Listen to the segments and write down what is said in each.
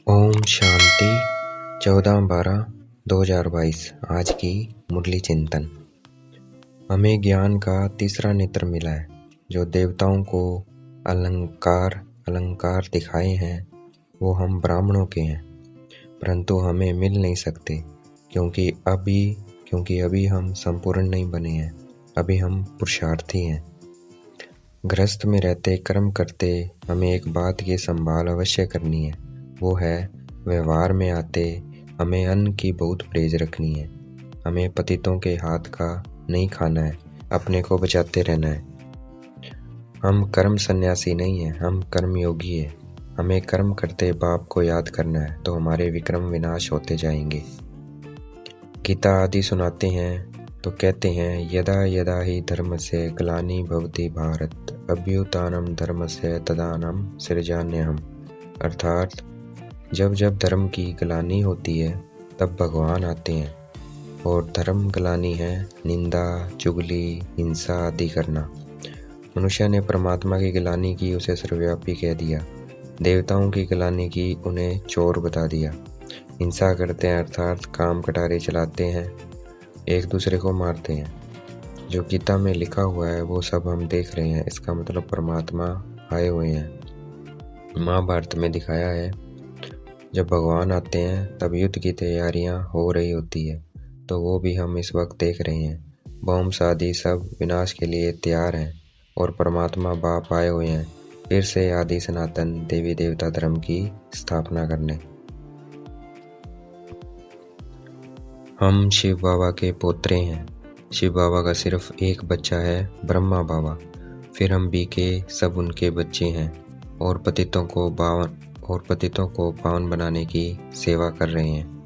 ओम शांति 14/12/2022। आज की मुरली चिंतन। हमें ज्ञान का तीसरा नेत्र मिला है। जो देवताओं को अलंकार दिखाए हैं वो हम ब्राह्मणों के हैं, परंतु हमें मिल नहीं सकते क्योंकि अभी हम संपूर्ण नहीं बने हैं। अभी हम पुरुषार्थी हैं। गृहस्थ में रहते कर्म करते हमें एक बात की संभाल अवश्य करनी है, वो है व्यवहार में आते हमें अन्न की बहुत परहेज रखनी है। हमें पतितों के हाथ का नहीं खाना है, अपने को बचाते रहना है। हम कर्म सन्यासी नहीं हैं, हम कर्म योगी है। हमें कर्म करते बाप को याद करना है तो हमारे विक्रम विनाश होते जाएंगे। गीता आदि सुनाते हैं तो कहते हैं यदा यदा ही धर्मस्य ग्लानि भवति भारत अभ्युत्थानं धर्मस्य तदानीं सृजाम्यहम्। अर्थात जब जब धर्म की ग्लानि होती है तब भगवान आते हैं। और धर्म ग्लानि है निंदा, चुगली, हिंसा आदि करना। मनुष्य ने परमात्मा की ग्लानि की, उसे सर्वव्यापी कह दिया। देवताओं की ग्लानि की, उन्हें चोर बता दिया। हिंसा करते हैं अर्थात काम कटारे चलाते हैं, एक दूसरे को मारते हैं। जो गीता में लिखा हुआ है वो सब हम देख रहे हैं। इसका मतलब परमात्मा आए हुए हैं। महाभारत में दिखाया है जब भगवान आते हैं तब युद्ध की तैयारियां हो रही होती है, तो वो भी हम इस वक्त देख रहे हैं। बॉम्ब आदि सब विनाश के लिए तैयार हैं और परमात्मा बाप आए हुए हैं फिर से आदि सनातन देवी देवता धर्म की स्थापना करने। हम शिव बाबा के पोत्रे हैं। शिव बाबा का सिर्फ एक बच्चा है, ब्रह्मा बाबा। फिर हम भी के सब उनके बच्चे हैं और पतितों को पावन बनाने की सेवा कर रहे हैं।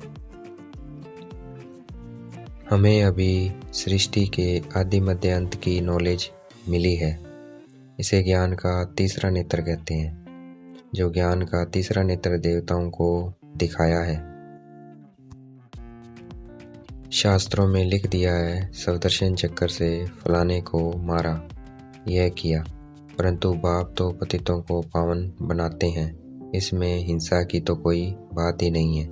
हमें अभी सृष्टि के आदि मध्य अंत की नॉलेज मिली है। इसे ज्ञान का तीसरा नेत्र कहते हैं। जो ज्ञान का तीसरा नेत्र देवताओं को दिखाया है। शास्त्रों में लिख दिया है सुदर्शन चक्र से फलाने को मारा, यह किया, परंतु बाप तो पतितों को पावन बनाते हैं। इसमें हिंसा की तो कोई बात ही नहीं है।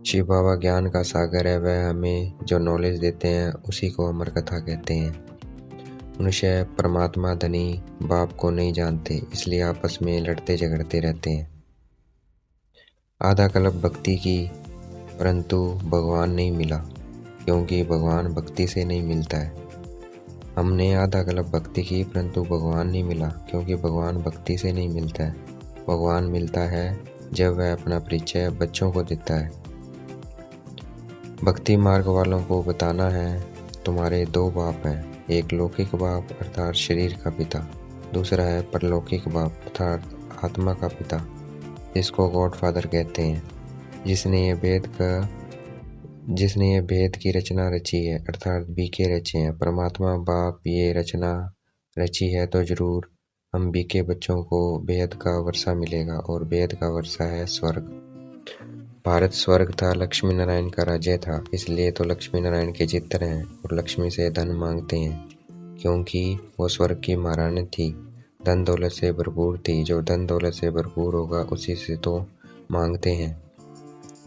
शिव बाबा ज्ञान का सागर है, वह हमें जो नॉलेज देते हैं उसी को अमर कथा कहते हैं। मनुष्य परमात्मा धनी बाप को नहीं जानते, इसलिए आपस में लड़ते झगड़ते रहते हैं। आधा कल्प भक्ति की परंतु भगवान नहीं मिला, क्योंकि भगवान भक्ति से नहीं मिलता है। हमने आधा कल्प भक्ति की परंतु भगवान नहीं मिला, क्योंकि भगवान भक्ति से नहीं मिलता है। भगवान मिलता है जब वह अपना परिचय बच्चों को देता है। भक्ति मार्ग वालों को बताना है तुम्हारे दो बाप हैं, एक लौकिक बाप अर्थात शरीर का पिता, दूसरा है परलौकिक बाप अर्थात आत्मा का पिता, जिसको गॉड फादर कहते हैं। जिसने ये भेद की रचना रची है अर्थात बीके रचे हैं। परमात्मा बाप ये रचना रची है तो जरूर हम बीके बच्चों को बेहद का वर्षा मिलेगा, और बेहद का वर्षा है स्वर्ग। भारत स्वर्ग था, लक्ष्मी नारायण का राज्य था, इसलिए तो लक्ष्मी नारायण के चित्र हैं और लक्ष्मी से धन मांगते हैं, क्योंकि वो स्वर्ग की महारानी थी, धन दौलत से भरपूर थी। जो धन दौलत से भरपूर होगा उसी से तो मांगते हैं।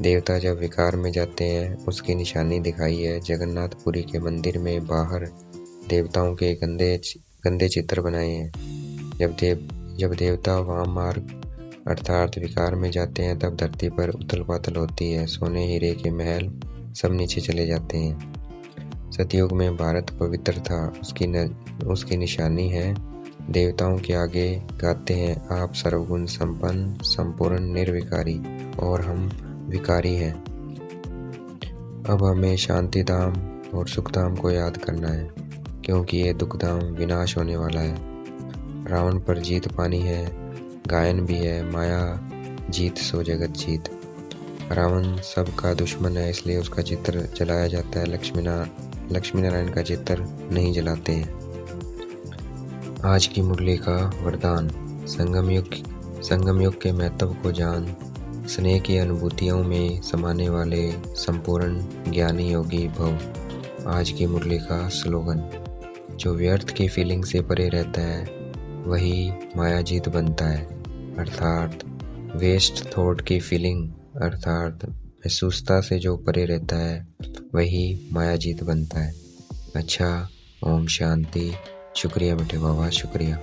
देवता जब विकार में जाते हैं उसकी निशानी दिखाई है। जगन्नाथपुरी के मंदिर में बाहर देवताओं के गंदे चित्र बनाए हैं। जब देवता वाम मार्ग अर्थात विकार में जाते हैं तब धरती पर उथल पाथल होती है। सोने हीरे के महल सब नीचे चले जाते हैं। सतयुग में भारत पवित्र था, उसकी निशानी है। देवताओं के आगे गाते हैं आप सर्वगुण संपन्न संपूर्ण निर्विकारी, और हम विकारी हैं। अब हमें शांति धाम और सुख धाम को याद करना है, क्योंकि ये दुख धाम विनाश होने वाला है। रावण पर जीत पानी है, गायन भी है, माया जीत सो जगत जीत। रावण सबका दुश्मन है, इसलिए उसका चित्र जलाया जाता है। लक्ष्मी नारायण का चित्र नहीं जलाते हैं। आज की मुरली का वरदान। संगम युग के महत्व को जान, स्नेह की अनुभूतियों में समाने वाले संपूर्ण ज्ञानी योगी भव। आज की मुरली का स्लोगन। जो व्यर्थ की फीलिंग से परे रहता है वही मायाजीत बनता है, अर्थात वेस्ट थॉट की फीलिंग अर्थात महसूसता से जो परे रहता है वही मायाजीत बनता है। अच्छा, ओम शांति। शुक्रिया बेटे बाबा, शुक्रिया।